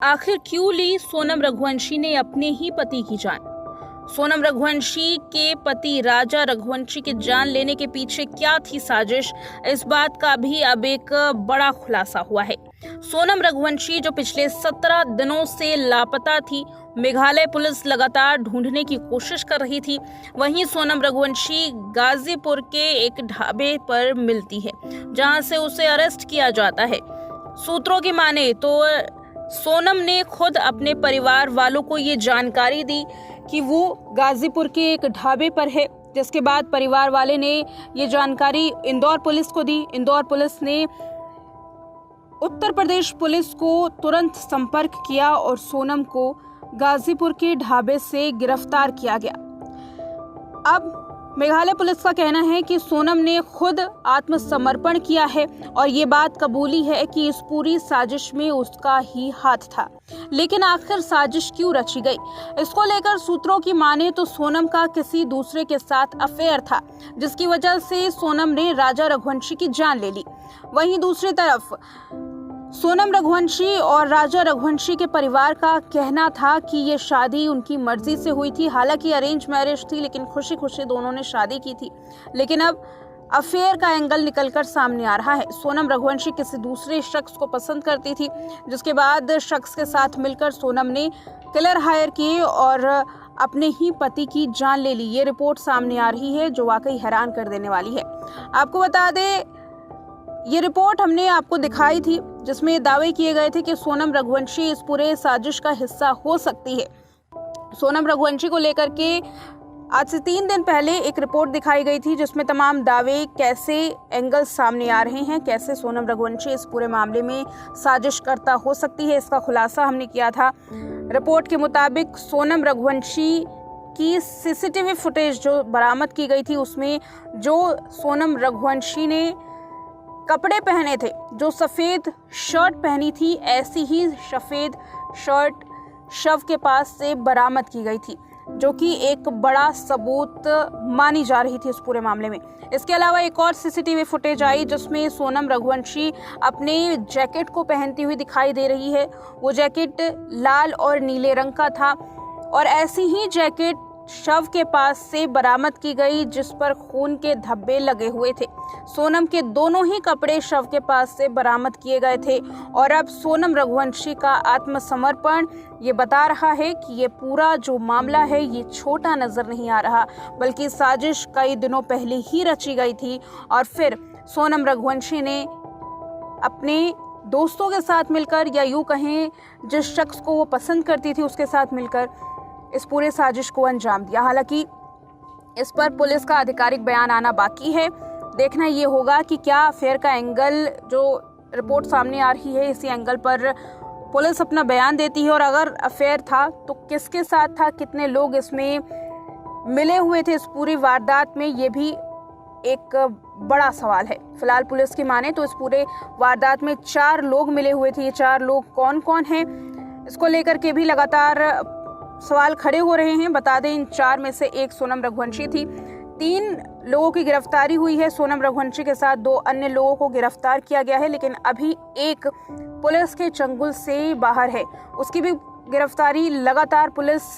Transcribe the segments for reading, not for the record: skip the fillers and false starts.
आखिर क्यों ली सोनम रघुवंशी ने अपने ही पति की जान। सोनम रघुवंशी के पति राजा रघुवंशी की जान लेने के पीछे क्या थी साजिश, इस बात का भी अब एक बड़ा खुलासा हुआ है। सोनम रघुवंशी जो पिछले 17 दिनों से लापता थी, मेघालय पुलिस लगातार ढूंढने की कोशिश कर रही थी। वहीं सोनम रघुवंशी गाजीपुर के एक ढाबे पर मिलती है, जहां से उसे अरेस्ट किया जाता है। सूत्रों की माने तो सोनम ने खुद अपने परिवार वालों को ये जानकारी दी कि वो गाजीपुर के एक ढाबे पर है, जिसके बाद परिवार वाले ने ये जानकारी इंदौर पुलिस को दी। इंदौर पुलिस ने उत्तर प्रदेश पुलिस को तुरंत संपर्क किया और सोनम को गाजीपुर के ढाबे से गिरफ्तार किया गया। अब मेघालय पुलिस का कहना है कि सोनम ने खुद आत्मसमर्पण किया है और ये बात कबूली है कि इस पूरी साजिश में उसका ही हाथ था। लेकिन आखिर साजिश क्यों रची गई, इसको लेकर सूत्रों की माने तो सोनम का किसी दूसरे के साथ अफेयर था, जिसकी वजह से सोनम ने राजा रघुवंशी की जान ले ली। वहीं दूसरी तरफ सोनम रघुवंशी और राजा रघुवंशी के परिवार का कहना था कि ये शादी उनकी मर्जी से हुई थी। हालांकि अरेंज मैरिज थी, लेकिन खुशी खुशी दोनों ने शादी की थी। लेकिन अब अफेयर का एंगल निकलकर सामने आ रहा है। सोनम रघुवंशी किसी दूसरे शख्स को पसंद करती थी, जिसके बाद शख्स के साथ मिलकर सोनम ने किलर हायर किए और अपने ही पति की जान ले ली। ये रिपोर्ट सामने आ रही है, जो वाकई हैरान कर देने वाली है। आपको बता दें, ये रिपोर्ट हमने आपको दिखाई थी, जिसमें दावे किए गए थे कि सोनम रघुवंशी इस पूरे साजिश का हिस्सा हो सकती है। सोनम रघुवंशी को लेकर के आज से 3 दिन पहले एक रिपोर्ट दिखाई गई थी, जिसमें तमाम दावे कैसे एंगल्स सामने आ रहे हैं, कैसे सोनम रघुवंशी इस पूरे मामले में साजिश करता हो सकती है, इसका खुलासा हमने किया था। रिपोर्ट के मुताबिक सोनम रघुवंशी की सीसीटीवी फुटेज जो बरामद की गई थी, उसमें जो सोनम रघुवंशी ने कपड़े पहने थे, जो सफेद शर्ट पहनी थी, ऐसी ही सफेद शर्ट शव के पास से बरामद की गई थी, जो कि एक बड़ा सबूत मानी जा रही थी इस पूरे मामले में। इसके अलावा एक और सीसीटीवी फुटेज आई, जिसमें सोनम रघुवंशी अपने जैकेट को पहनती हुई दिखाई दे रही है। वो जैकेट लाल और नीले रंग का था और ऐसी ही जैकेट शव के पास से बरामद की गई, जिस पर खून के धब्बे लगे हुए थे। सोनम के दोनों ही कपड़े शव के पास से बरामद किए गए थे और अब सोनम रघुवंशी का आत्मसमर्पण ये बता रहा है कि ये पूरा जो मामला है ये छोटा नजर नहीं आ रहा, बल्कि साजिश कई दिनों पहले ही रची गई थी और फिर सोनम रघुवंशी ने अपने दोस्तों के साथ मिलकर, या यूं कहें जिस शख्स को वो पसंद करती थी उसके साथ मिलकर इस पूरे साजिश को अंजाम दिया। हालांकि इस पर पुलिस का आधिकारिक बयान आना बाकी है। देखना ये होगा कि क्या अफेयर का एंगल जो रिपोर्ट सामने आ रही है, इसी एंगल पर पुलिस अपना बयान देती है, और अगर अफेयर था तो किसके साथ था, कितने लोग इसमें मिले हुए थे इस पूरी वारदात में, ये भी एक बड़ा सवाल है। फिलहाल पुलिस की माने तो इस पूरे वारदात में 4 लोग मिले हुए थे। ये 4 लोग कौन कौन हैं, इसको लेकर के भी लगातार सवाल खड़े हो रहे हैं। बता दें, इन 4 में से एक सोनम रघुवंशी थी। 3 लोगों की गिरफ्तारी हुई है। सोनम रघुवंशी के साथ 2 अन्य लोगों को गिरफ्तार किया गया है, लेकिन अभी एक पुलिस के चंगुल से बाहर है। उसकी भी गिरफ्तारी लगातार पुलिस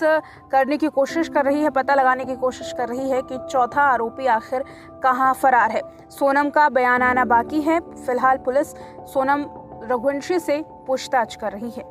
करने की कोशिश कर रही है, पता लगाने की कोशिश कर रही है कि चौथा आरोपी आखिर कहां फरार है। सोनम का बयान आना बाकी है। फिलहाल पुलिस सोनम रघुवंशी से पूछताछ कर रही है।